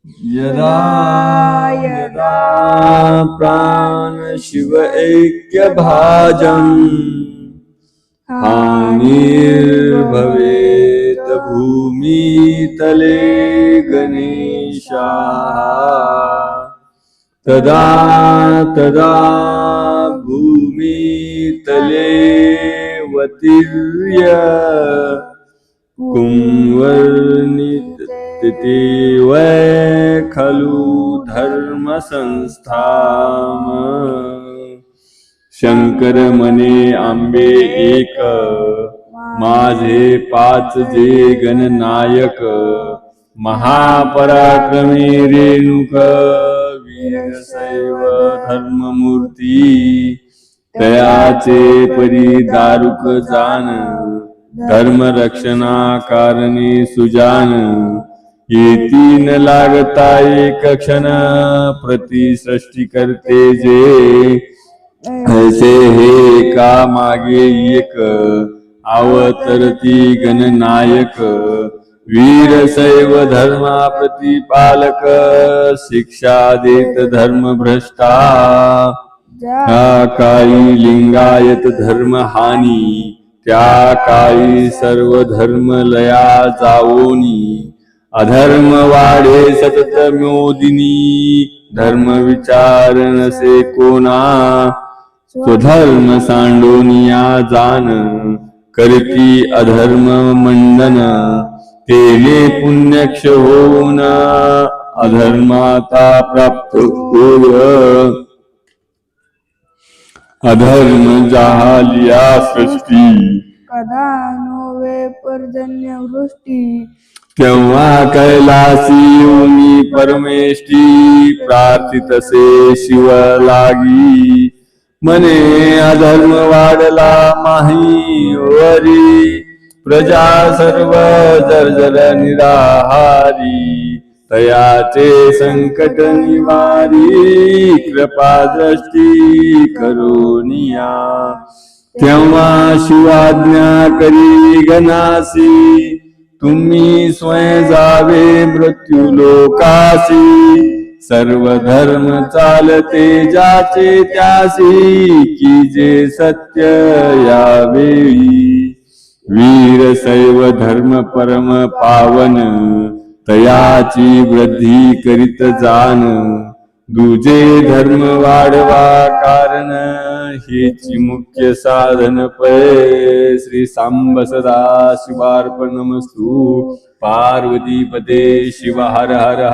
यदा यदा प्राणशिव ऐक्यभाजम् हानिर्भवेत् भूमितले गणेशाः तदा तदा भूमितले वतीर्य कुंवर्णिते वै खलु धर्मसंस्थाम् शंकर मने आंबे एक माझे पाच जे गणनायक महापराक्रमी रेणुक वीरशैव धर्ममूर्ती तयाचे परी दारुक जान धर्म रक्षणा कारणे सुजान येती न लागता एक क्षण प्रति सृष्टी करते जे ऐसे हे का मागे एक अवतरती गणनायक वीरशैव धर्मा प्रतिपालक शिक्षा देत धर्म भ्रष्टा काळी लिंगायत धर्म हानी त्या काळी सर्व धर्म लया जावोनी अधर्म वाढे सतत मोदिनी धर्म विचार नसे कोणा स्वधर्म सांडोनिया जाण करती अधर्म मंडन तेने पुण्यक्ष होऊन अधर्माता प्राप्त होय अधर्म जाहलिया सृष्टी कदा नोवे पर्जन्य वृष्टी तेव्हा कैलासी योनी परमेष्ठी प्रार्थितसे शिव लागी मने अधर्म वाढला माही वरी प्रजा सर्व जर्जर निराहारी तयाचे संकट निवारी कृपा दृष्टी करोनिया तेव्हा शिवाज्ञा करी गणासी तुम्ही स्वयं जावे मृत्यू लोकासी सर्व धर्म चालते जाचे त्यासी की जे सत्य यावेळी वीरशैव धर्म परम पावन तयाची वृद्धी करीत जान दुजे धर्म वाढवा कारण हेची मुख्य साधन पै श्री सांब सदा शिवार्पणमस्तु पार्वती पते शिव हर हर